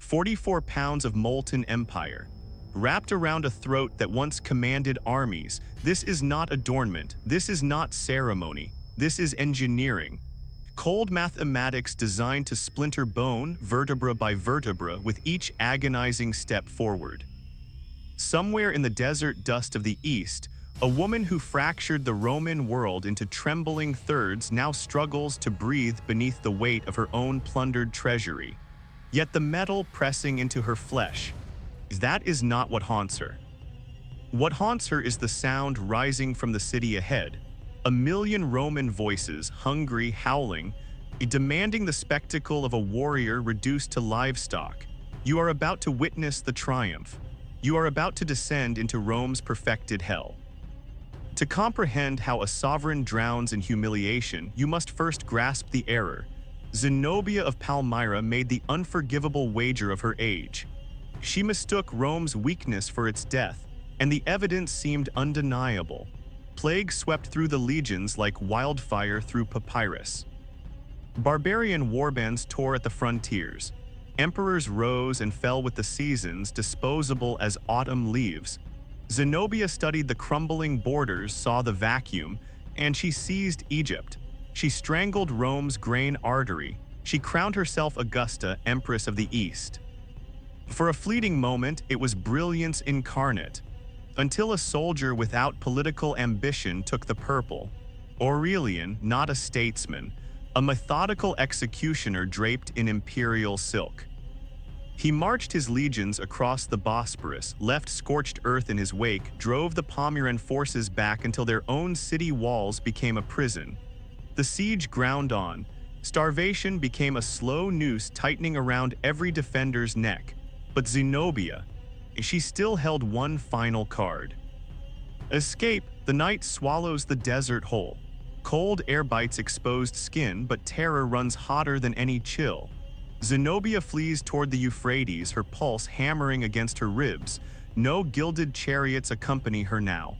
44 pounds of molten empire. Wrapped around a throat that once commanded armies, this is not adornment, this is not ceremony, this is engineering. Cold mathematics designed to splinter bone, vertebra by vertebra, with each agonizing step forward. Somewhere in the desert dust of the East, a woman who fractured the Roman world into trembling thirds now struggles to breathe beneath the weight of her own plundered treasury. Yet the metal pressing into her flesh, that is not what haunts her. What haunts her is the sound rising from the city ahead. A million Roman voices, hungry, howling, demanding the spectacle of a warrior reduced to livestock. You are about to witness the triumph. You are about to descend into Rome's perfected hell. To comprehend how a sovereign drowns in humiliation, you must first grasp the error. Zenobia of Palmyra made the unforgivable wager of her age. She mistook Rome's weakness for its death, and the evidence seemed undeniable. Plague swept through the legions like wildfire through papyrus. Barbarian warbands tore at the frontiers. Emperors rose and fell with the seasons, disposable as autumn leaves. Zenobia studied the crumbling borders, saw the vacuum, and she seized Egypt. She strangled Rome's grain artery. She crowned herself Augusta, Empress of the East. For a fleeting moment, it was brilliance incarnate, until a soldier without political ambition took the purple. Aurelian, not a statesman, a methodical executioner draped in imperial silk. He marched his legions across the Bosporus, left scorched earth in his wake, drove the Palmyran forces back until their own city walls became a prison. The siege ground on. Starvation became a slow noose tightening around every defender's neck. But Zenobia, she still held one final card. Escape. The night swallows the desert whole. Cold air bites exposed skin, but terror runs hotter than any chill. Zenobia flees toward the Euphrates, her pulse hammering against her ribs. No gilded chariots accompany her now.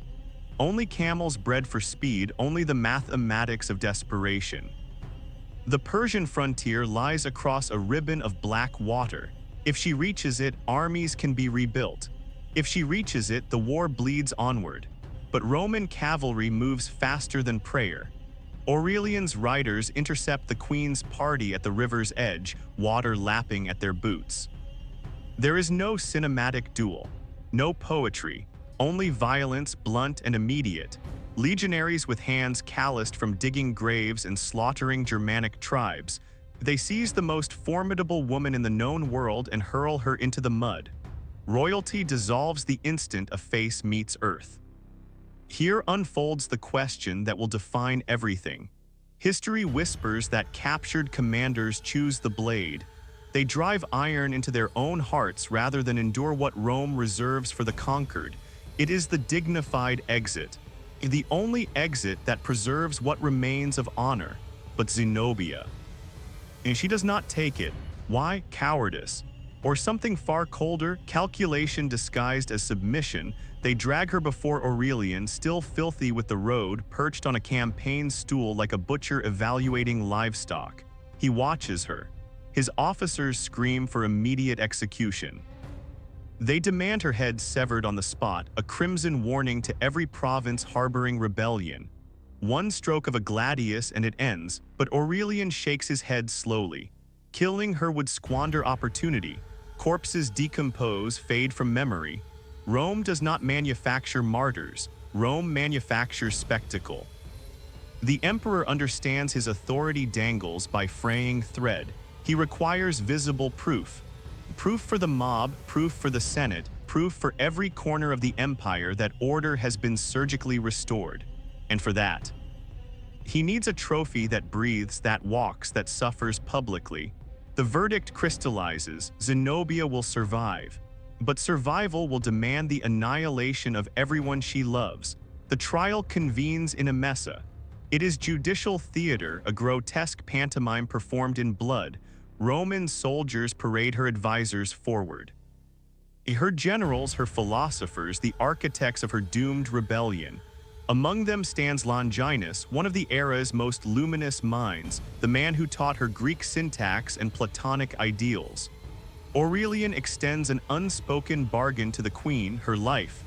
Only camels bred for speed, only the mathematics of desperation. The Persian frontier lies across a ribbon of black water. If she reaches it, armies can be rebuilt. If she reaches it, the war bleeds onward. But Roman cavalry moves faster than prayer. Aurelian's riders intercept the queen's party at the river's edge, water lapping at their boots. There is no cinematic duel, no poetry, only violence, blunt and immediate. Legionaries with hands calloused from digging graves and slaughtering Germanic tribes. They seize the most formidable woman in the known world and hurl her into the mud. Royalty dissolves the instant a face meets earth. Here unfolds the question that will define everything. History whispers that captured commanders choose the blade. They drive iron into their own hearts rather than endure what Rome reserves for the conquered. It is the dignified exit, the only exit that preserves what remains of honor. But Zenobia, and she does not take it. Why? Cowardice. Or something far colder, calculation disguised as submission. They drag her before Aurelian, still filthy with the road, perched on a campaign stool like a butcher evaluating livestock. He watches her. His officers scream for immediate execution. They demand her head severed on the spot, a crimson warning to every province harboring rebellion. One stroke of a gladius and it ends, but Aurelian shakes his head slowly. Killing her would squander opportunity. Corpses decompose, fade from memory. Rome does not manufacture martyrs. Rome manufactures spectacle. The emperor understands his authority dangles by fraying thread. He requires visible proof. Proof for the mob, proof for the Senate, proof for every corner of the empire that order has been surgically restored. And for that, he needs a trophy that breathes, that walks, that suffers publicly. The verdict crystallizes. Zenobia will survive. But survival will demand the annihilation of everyone she loves. The trial convenes in Emesa. It is judicial theater, a grotesque pantomime performed in blood. Roman soldiers parade her advisors forward. Her generals, her philosophers, the architects of her doomed rebellion. Among them stands Longinus, one of the era's most luminous minds, the man who taught her Greek syntax and Platonic ideals. Aurelian extends an unspoken bargain to the queen, her life,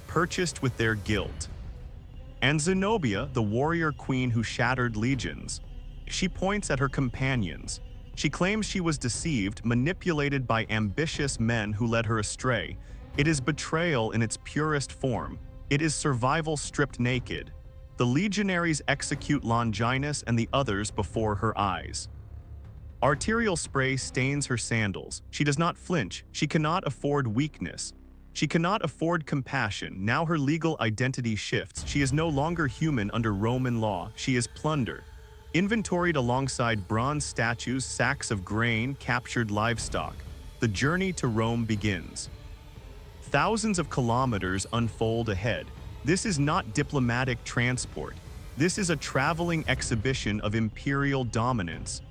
purchased with their guilt. And Zenobia, the warrior queen who shattered legions, she points at her companions. She claims she was deceived, manipulated by ambitious men who led her astray. It is betrayal in its purest form. It is survival stripped naked. The legionaries execute Longinus and the others before her eyes. Arterial spray stains her sandals. She does not flinch. She cannot afford weakness. She cannot afford compassion. Now her legal identity shifts. She is no longer human under Roman law. She is plunder. Inventoried alongside bronze statues, sacks of grain, captured livestock. The journey to Rome begins. Thousands of kilometers unfold ahead. This is not diplomatic transport. This is a traveling exhibition of imperial dominance.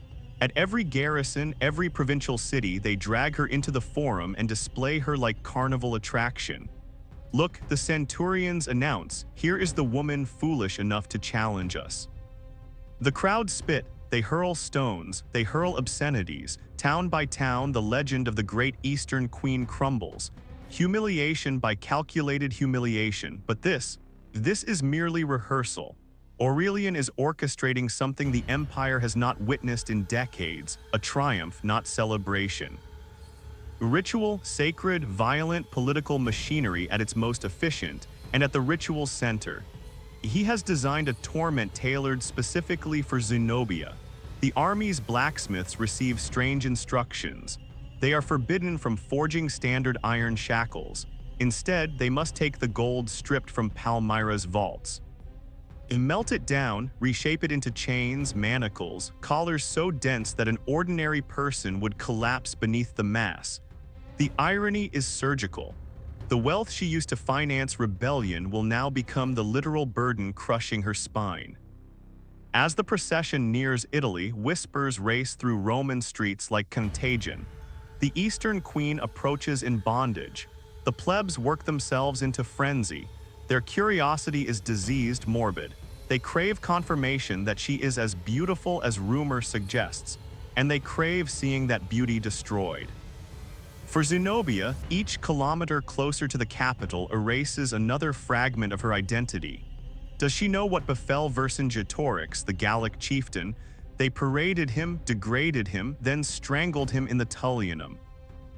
At every garrison, every provincial city, they drag her into the forum and display her like carnival attraction. Look, the centurions announce, here is the woman foolish enough to challenge us. The crowd spit, they hurl stones, they hurl obscenities. Town by town, the legend of the great Eastern queen crumbles. Humiliation by calculated humiliation, but this is merely rehearsal. Aurelian is orchestrating something the empire has not witnessed in decades, a triumph, not celebration. Ritual, sacred, violent political machinery at its most efficient, and at the ritual's center. He has designed a torment tailored specifically for Zenobia. The army's blacksmiths receive strange instructions. They are forbidden from forging standard iron shackles. Instead, they must take the gold stripped from Palmyra's vaults. Melt it down, reshape it into chains, manacles, collars so dense that an ordinary person would collapse beneath the mass. The irony is surgical. The wealth she used to finance rebellion will now become the literal burden crushing her spine. As the procession nears Italy, whispers race through Roman streets like contagion. The Eastern queen approaches in bondage. The plebs work themselves into frenzy. Their curiosity is diseased, morbid. They crave confirmation that she is as beautiful as rumor suggests, and they crave seeing that beauty destroyed. For Zenobia, each kilometer closer to the capital erases another fragment of her identity. Does she know what befell Vercingetorix, the Gallic chieftain? They paraded him, degraded him, then strangled him in the Tullianum,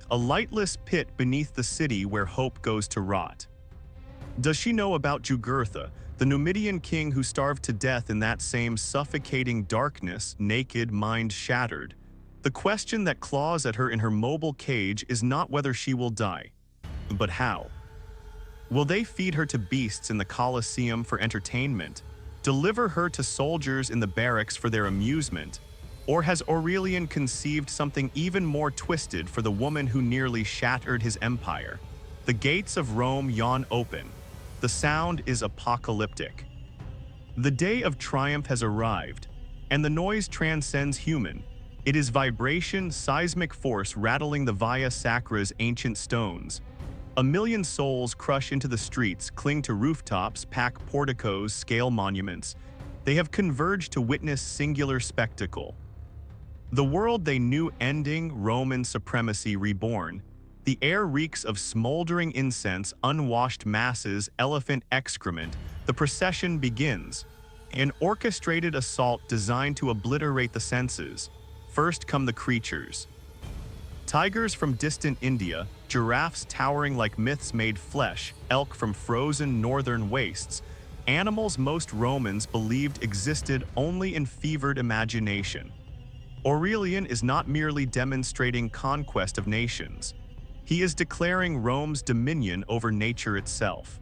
a lightless pit beneath the city where hope goes to rot. Does she know about Jugurtha, the Numidian king who starved to death in that same suffocating darkness, naked, mind shattered? The question that claws at her in her mobile cage is not whether she will die, but how. Will they feed her to beasts in the Colosseum for entertainment, deliver her to soldiers in the barracks for their amusement, or has Aurelian conceived something even more twisted for the woman who nearly shattered his empire? The gates of Rome yawn open. The sound is apocalyptic. The day of triumph has arrived, and the noise transcends human. It is vibration, seismic force rattling the Via Sacra's ancient stones. A million souls crush into the streets, cling to rooftops, pack porticos, scale monuments. They have converged to witness singular spectacle. The world they knew ending, Roman supremacy reborn. The air reeks of smoldering incense, unwashed masses, elephant excrement. The procession begins. An orchestrated assault designed to obliterate the senses. First come the creatures. Tigers from distant India, giraffes towering like myths made flesh, elk from frozen northern wastes, animals most Romans believed existed only in fevered imagination. Aurelian is not merely demonstrating conquest of nations. He is declaring Rome's dominion over nature itself.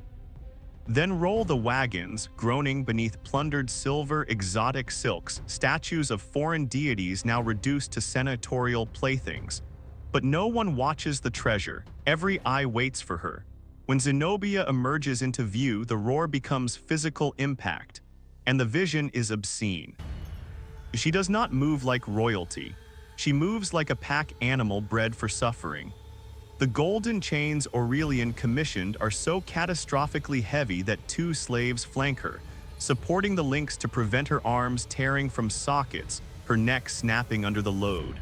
Then roll the wagons, groaning beneath plundered silver, exotic silks, statues of foreign deities now reduced to senatorial playthings. But no one watches the treasure. Every eye waits for her. When Zenobia emerges into view, the roar becomes physical impact, and the vision is obscene. She does not move like royalty. She moves like a pack animal bred for suffering. The golden chains Aurelian commissioned are so catastrophically heavy that 2 slaves flank her, supporting the links to prevent her arms tearing from sockets, her neck snapping under the load.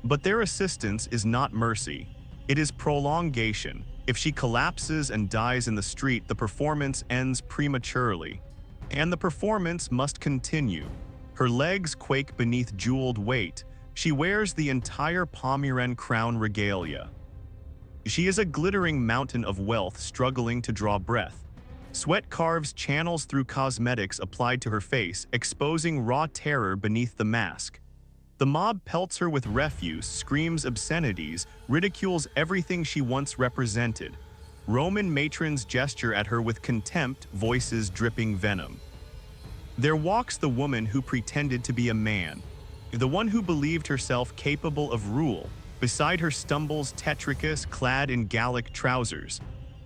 But their assistance is not mercy. It is prolongation. If she collapses and dies in the street, the performance ends prematurely. And the performance must continue. Her legs quake beneath jeweled weight. She wears the entire Palmyran crown regalia. She is a glittering mountain of wealth struggling to draw breath. Sweat carves channels through cosmetics applied to her face, exposing raw terror beneath the mask. The mob pelts her with refuse, screams obscenities, ridicules everything she once represented. Roman matrons gesture at her with contempt, voices dripping venom. There walks the woman who pretended to be a man, the one who believed herself capable of rule. Beside her stumbles Tetricus, clad in Gallic trousers,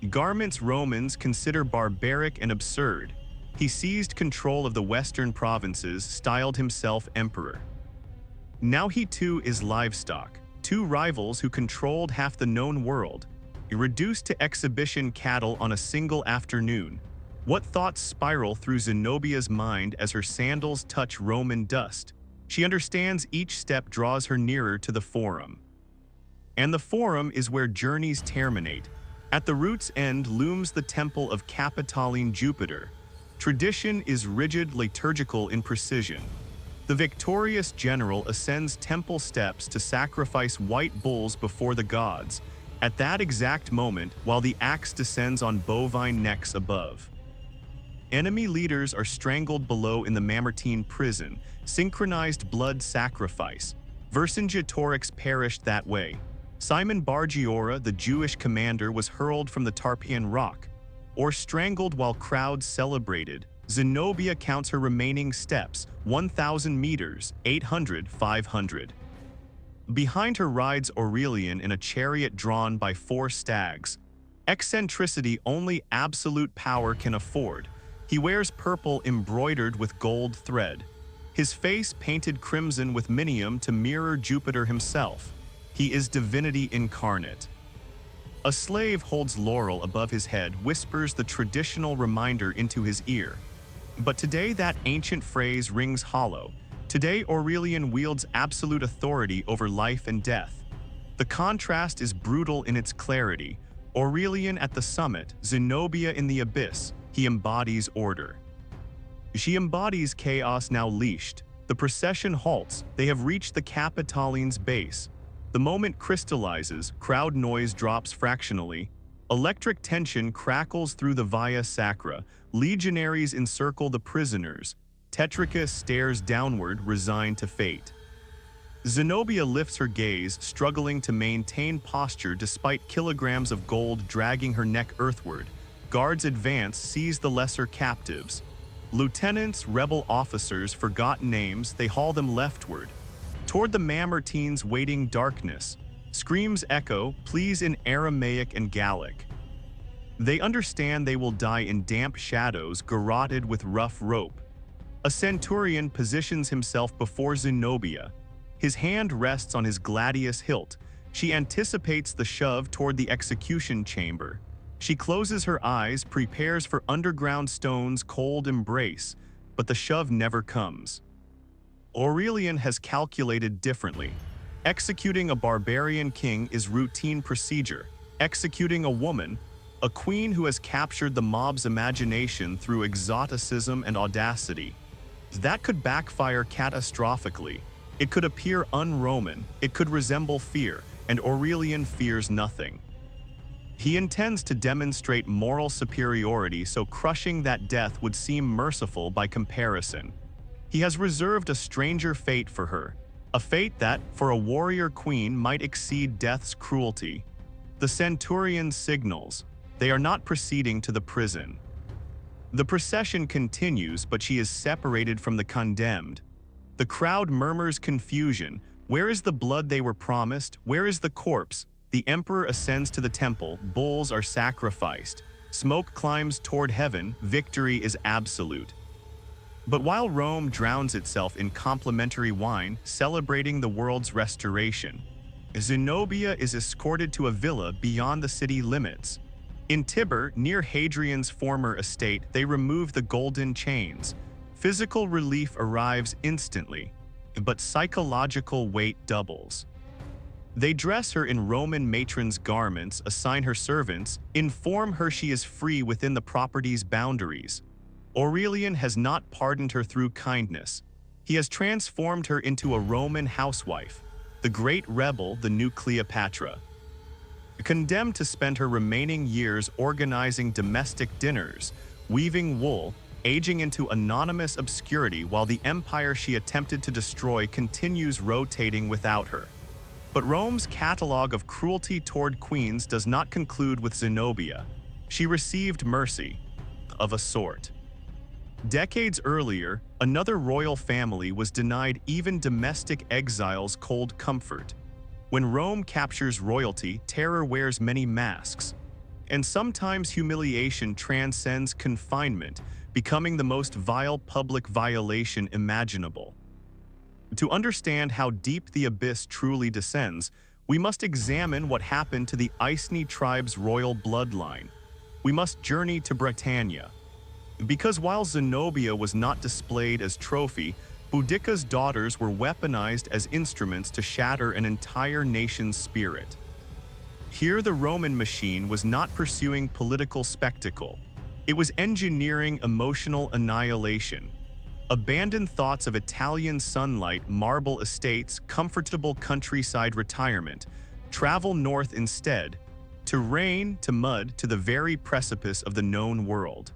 garments Romans consider barbaric and absurd. He seized control of the western provinces, styled himself emperor. Now he too is livestock, two rivals who controlled half the known world, reduced to exhibition cattle on a single afternoon. What thoughts spiral through Zenobia's mind as her sandals touch Roman dust? She understands each step draws her nearer to the Forum. And the Forum is where journeys terminate. At the route's end looms the Temple of Capitoline Jupiter. Tradition is rigid, liturgical in precision. The victorious general ascends temple steps to sacrifice white bulls before the gods, at that exact moment while the axe descends on bovine necks above. Enemy leaders are strangled below in the Mamertine prison, synchronized blood sacrifice. Vercingetorix perished that way. Simon Bar Giora, the Jewish commander, was hurled from the Tarpeian rock, or strangled while crowds celebrated. Zenobia counts her remaining steps, 1,000 meters, 800, 500. Behind her rides Aurelian in a chariot drawn by 4 stags. Eccentricity only absolute power can afford. He wears purple embroidered with gold thread. His face painted crimson with minium to mirror Jupiter himself. He is divinity incarnate. A slave holds laurel above his head, whispers the traditional reminder into his ear. But today that ancient phrase rings hollow. Today Aurelian wields absolute authority over life and death. The contrast is brutal in its clarity. Aurelian at the summit, Zenobia in the abyss. He embodies order. She embodies chaos now leashed. The procession halts. They have reached the Capitoline's base. The moment crystallizes, crowd noise drops fractionally. Electric tension crackles through the Via Sacra. Legionaries encircle the prisoners. Tetricus stares downward, resigned to fate. Zenobia lifts her gaze, struggling to maintain posture despite kilograms of gold dragging her neck earthward. Guards advance, seize the lesser captives. Lieutenants, rebel officers, forgotten names, they haul them leftward. Toward the Mamertines waiting darkness. Screams echo, pleas in Aramaic and Gallic. They understand they will die in damp shadows, garroted with rough rope. A centurion positions himself before Zenobia. His hand rests on his gladius hilt. She anticipates the shove toward the execution chamber. She closes her eyes, prepares for underground stone's cold embrace, but the shove never comes. Aurelian has calculated differently. Executing a barbarian king is routine procedure. Executing a woman, a queen who has captured the mob's imagination through exoticism and audacity, that could backfire catastrophically. It could appear un-Roman, it could resemble fear, and Aurelian fears nothing. He intends to demonstrate moral superiority, so crushing that death would seem merciful by comparison. He has reserved a stranger fate for her, a fate that, for a warrior queen, might exceed death's cruelty. The centurion signals. They are not proceeding to the prison. The procession continues, but she is separated from the condemned. The crowd murmurs confusion. Where is the blood they were promised? Where is the corpse? The emperor ascends to the temple. Bulls are sacrificed. Smoke climbs toward heaven. Victory is absolute. But while Rome drowns itself in complimentary wine, celebrating the world's restoration, Zenobia is escorted to a villa beyond the city limits. In Tibur, near Hadrian's former estate, they remove the golden chains. Physical relief arrives instantly, but psychological weight doubles. They dress her in Roman matron's garments, assign her servants, inform her she is free within the property's boundaries. Aurelian has not pardoned her through kindness. He has transformed her into a Roman housewife, the great rebel, the new Cleopatra. Condemned to spend her remaining years organizing domestic dinners, weaving wool, aging into anonymous obscurity while the empire she attempted to destroy continues rotating without her. But Rome's catalogue of cruelty toward queens does not conclude with Zenobia. She received mercy, of a sort. Decades earlier, another royal family was denied even domestic exiles cold comfort. When Rome captures royalty, terror wears many masks. And sometimes humiliation transcends confinement, becoming the most vile public violation imaginable. To understand how deep the abyss truly descends, we must examine what happened to the Iceni tribe's royal bloodline. We must journey to Britannia. Because while Zenobia was not displayed as trophy, Boudicca's daughters were weaponized as instruments to shatter an entire nation's spirit. Here the Roman machine was not pursuing political spectacle. It was engineering emotional annihilation. Abandon thoughts of Italian sunlight, marble estates, comfortable countryside retirement. Travel north instead, to rain, to mud, to the very precipice of the known world.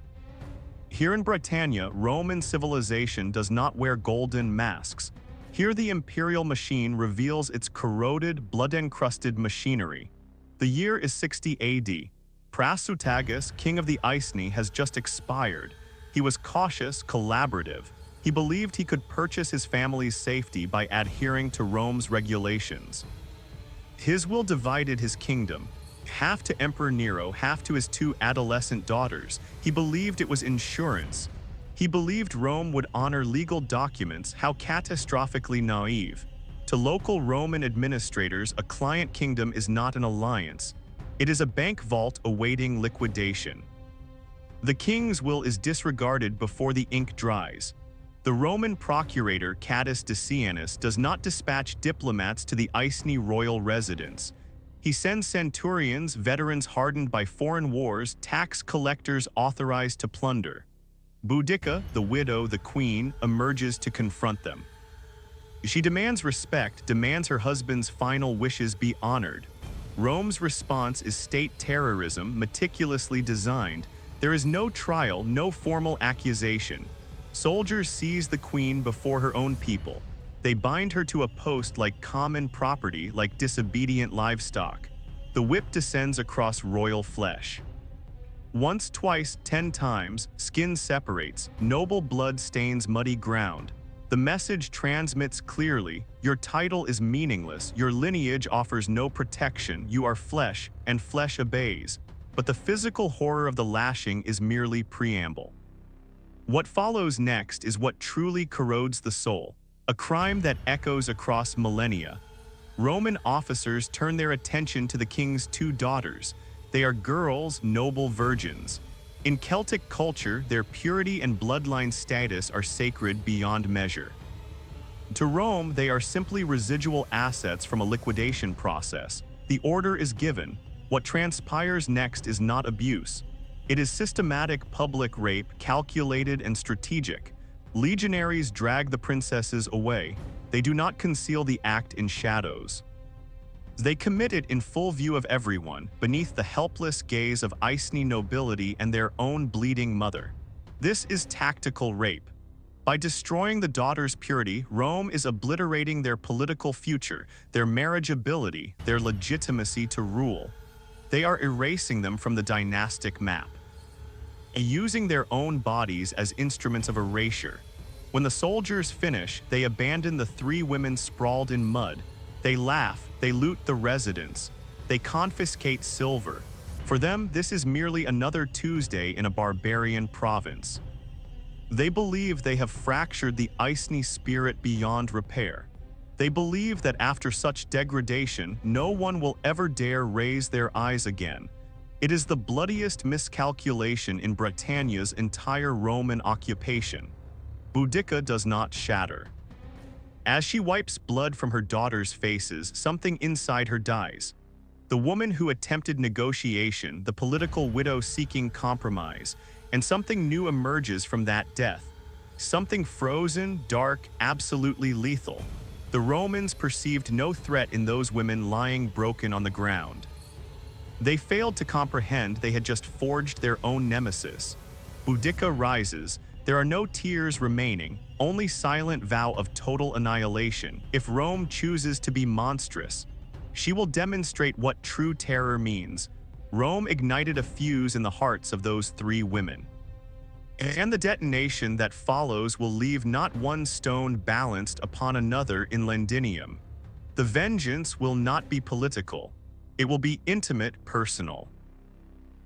Here in Britannia, Roman civilization does not wear golden masks. Here the imperial machine reveals its corroded, blood-encrusted machinery. The year is 60 AD. Prasutagus, king of the Iceni, has just expired. He was cautious, collaborative. He believed he could purchase his family's safety by adhering to Rome's regulations. His will divided his kingdom, half to Emperor Nero, half to his two adolescent daughters. He believed it was insurance. He believed Rome would honor legal documents. How catastrophically naive. To local Roman administrators, a client kingdom is not an alliance. It is a bank vault awaiting liquidation. The king's will is disregarded before the ink dries. The Roman procurator Catus Decianus does not dispatch diplomats to the Iceni royal residence. He sends centurions, veterans hardened by foreign wars, tax collectors authorized to plunder. Boudicca, the widow, the queen, emerges to confront them. She demands respect, demands her husband's final wishes be honored. Rome's response is state terrorism, meticulously designed. There is no trial, no formal accusation. Soldiers seize the queen before her own people. They bind her to a post like common property, like disobedient livestock. The whip descends across royal flesh. Once, twice, 10 times, skin separates, noble blood stains muddy ground. The message transmits clearly: your title is meaningless, your lineage offers no protection, you are flesh, and flesh obeys. But the physical horror of the lashing is merely preamble. What follows next is what truly corrodes the soul, a crime that echoes across millennia. Roman officers turn their attention to the king's two daughters. They are girls, noble virgins. In Celtic culture, their purity and bloodline status are sacred beyond measure. To Rome, they are simply residual assets from a liquidation process. The order is given. What transpires next is not abuse. It is systematic public rape, calculated and strategic. Legionaries drag the princesses away. They do not conceal the act in shadows. They commit it in full view of everyone, beneath the helpless gaze of Iceni nobility and their own bleeding mother. This is tactical rape. By destroying the daughters' purity, Rome is obliterating their political future, their marriageability, their legitimacy to rule. They are erasing them from the dynastic map, using their own bodies as instruments of erasure. When the soldiers finish, they abandon the three women sprawled in mud. They laugh, they loot the residence, they confiscate silver. For them, this is merely another Tuesday in a barbarian province. They believe they have fractured the Iceni spirit beyond repair. They believe that after such degradation, no one will ever dare raise their eyes again. It is the bloodiest miscalculation in Britannia's entire Roman occupation. Boudicca does not shatter. As she wipes blood from her daughters' faces, something inside her dies. The woman who attempted negotiation, the political widow seeking compromise, and something new emerges from that death. Something frozen, dark, absolutely lethal. The Romans perceived no threat in those women lying broken on the ground. They failed to comprehend they had just forged their own nemesis. Boudicca rises. There are no tears remaining, only silent vow of total annihilation. If Rome chooses to be monstrous, she will demonstrate what true terror means. Rome ignited a fuse in the hearts of those three women. And the detonation that follows will leave not one stone balanced upon another in Londinium. The vengeance will not be political. It will be intimate, personal.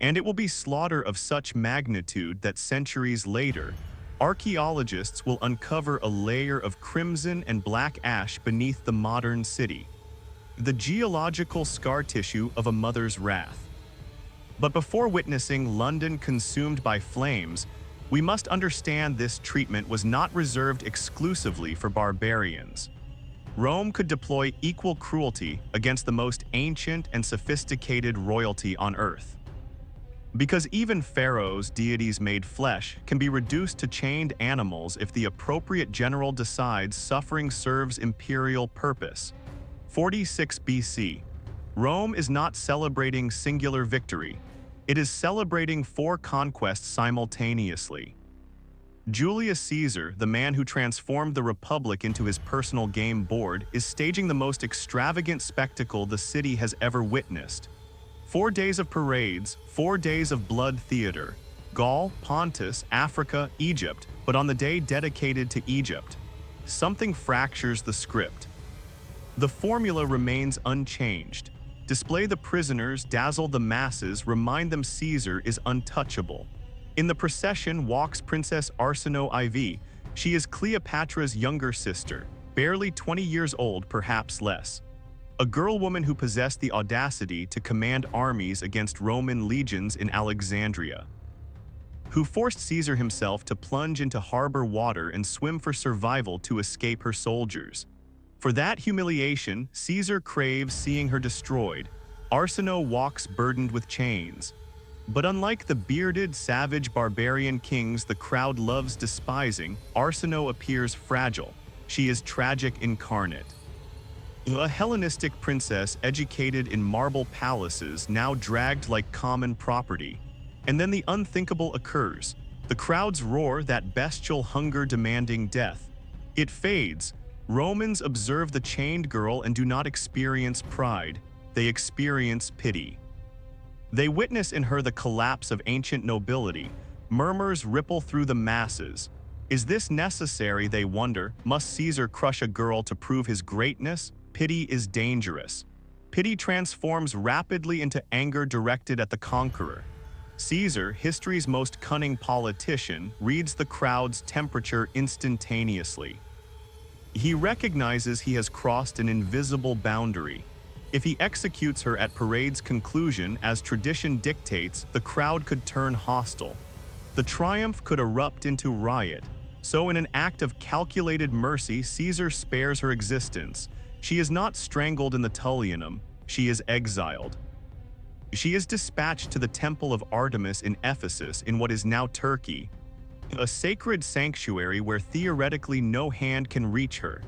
And it will be slaughter of such magnitude that centuries later, archaeologists will uncover a layer of crimson and black ash beneath the modern city. The geological scar tissue of a mother's wrath. But before witnessing London consumed by flames, we must understand this treatment was not reserved exclusively for barbarians. Rome could deploy equal cruelty against the most ancient and sophisticated royalty on earth. Because even pharaohs, deities made flesh, can be reduced to chained animals if the appropriate general decides suffering serves imperial purpose. 46 BC. Rome is not celebrating singular victory. It is celebrating 4 conquests simultaneously. Julius Caesar, the man who transformed the Republic into his personal game board, is staging the most extravagant spectacle the city has ever witnessed. 4 days of parades, 4 days of blood theater. Gaul, Pontus, Africa, Egypt, but on the day dedicated to Egypt, something fractures the script. The formula remains unchanged. Display the prisoners, dazzle the masses, remind them Caesar is untouchable. In the procession walks Princess Arsinoe IV. She is Cleopatra's younger sister, barely 20 years old, perhaps less. A girl woman who possessed the audacity to command armies against Roman legions in Alexandria. Who forced Caesar himself to plunge into harbor water and swim for survival to escape her soldiers. For that humiliation, Caesar craves seeing her destroyed. Arsinoe walks burdened with chains. But unlike the bearded, savage barbarian kings the crowd loves despising, Arsinoe appears fragile. She is tragic incarnate. A Hellenistic princess educated in marble palaces, now dragged like common property. And then the unthinkable occurs. The crowds roar, that bestial hunger demanding death. It fades. Romans observe the chained girl and do not experience pride. They experience pity. They witness in her the collapse of ancient nobility. Murmurs ripple through the masses. Is this necessary, they wonder? Must Caesar crush a girl to prove his greatness? Pity is dangerous. Pity transforms rapidly into anger directed at the conqueror. Caesar, history's most cunning politician, reads the crowd's temperature instantaneously. He recognizes he has crossed an invisible boundary. If he executes her at parade's conclusion, as tradition dictates, the crowd could turn hostile. The triumph could erupt into riot. So in an act of calculated mercy, Caesar spares her existence. She is not strangled in the Tullianum, she is exiled. She is dispatched to the Temple of Artemis in Ephesus, in what is now Turkey, a sacred sanctuary where theoretically no hand can reach her.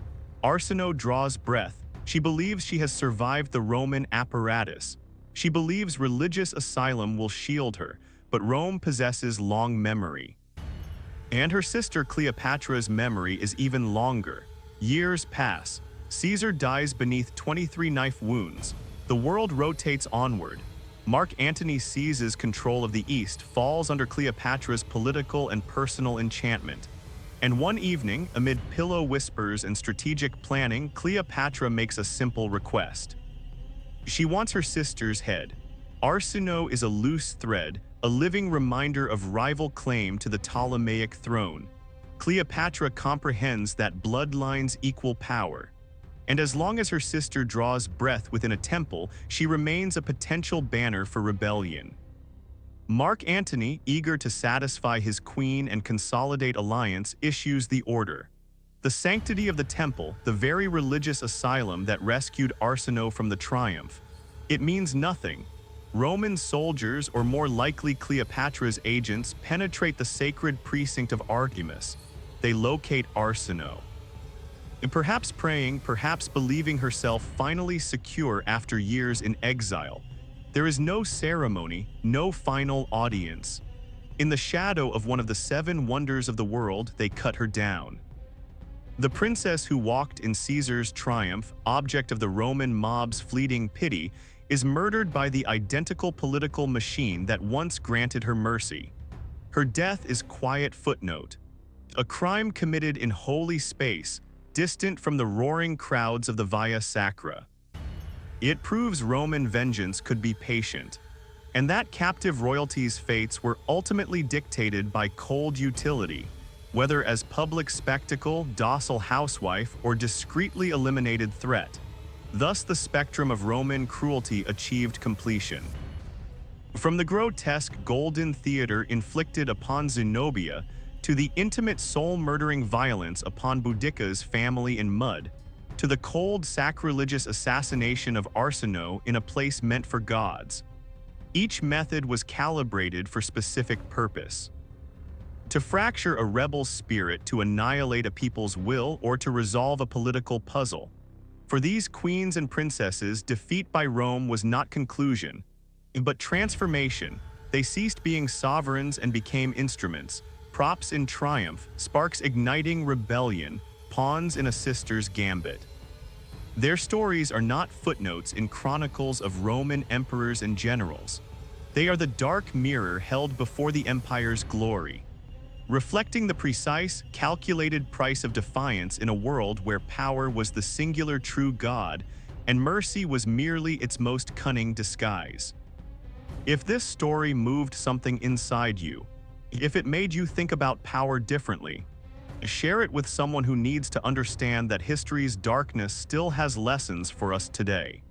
Arsinoe draws breath. She believes she has survived the Roman apparatus. She believes religious asylum will shield her, but Rome possesses long memory. And her sister Cleopatra's memory is even longer. Years pass. Caesar dies beneath 23 knife wounds. The world rotates onward. Mark Antony seizes control of the East, falls under Cleopatra's political and personal enchantment. And one evening, amid pillow whispers and strategic planning, Cleopatra makes a simple request. She wants her sister's head. Arsinoe is a loose thread, a living reminder of rival claim to the Ptolemaic throne. Cleopatra comprehends that bloodlines equal power. And as long as her sister draws breath within a temple, she remains a potential banner for rebellion. Mark Antony, eager to satisfy his queen and consolidate alliance, issues the order. The sanctity of the temple, the very religious asylum that rescued Arsinoe from the triumph. It means nothing. Roman soldiers, or more likely Cleopatra's agents, penetrate the sacred precinct of Artemis. They locate Arsinoe. And perhaps praying, perhaps believing herself finally secure after years in exile. There is no ceremony, no final audience. In the shadow of one of the 7 wonders of the world, they cut her down. The princess who walked in Caesar's triumph, object of the Roman mob's fleeting pity, is murdered by the identical political machine that once granted her mercy. Her death is quiet footnote. A crime committed in holy space, distant from the roaring crowds of the Via Sacra. It proves Roman vengeance could be patient, and that captive royalty's fates were ultimately dictated by cold utility, whether as public spectacle, docile housewife, or discreetly eliminated threat. Thus the spectrum of Roman cruelty achieved completion. From the grotesque golden theater inflicted upon Zenobia to the intimate soul-murdering violence upon Boudicca's family in mud, to the cold sacrilegious assassination of Arsinoe in a place meant for gods. Each method was calibrated for specific purpose. To fracture a rebel's spirit, to annihilate a people's will, or to resolve a political puzzle. For these queens and princesses, defeat by Rome was not conclusion, but transformation. They ceased being sovereigns and became instruments, props in triumph, sparks igniting rebellion, pawns in a sister's gambit. Their stories are not footnotes in chronicles of Roman emperors and generals. They are the dark mirror held before the empire's glory, reflecting the precise, calculated price of defiance in a world where power was the singular true God and mercy was merely its most cunning disguise. If this story moved something inside you, if it made you think about power differently, share it with someone who needs to understand that history's darkness still has lessons for us today.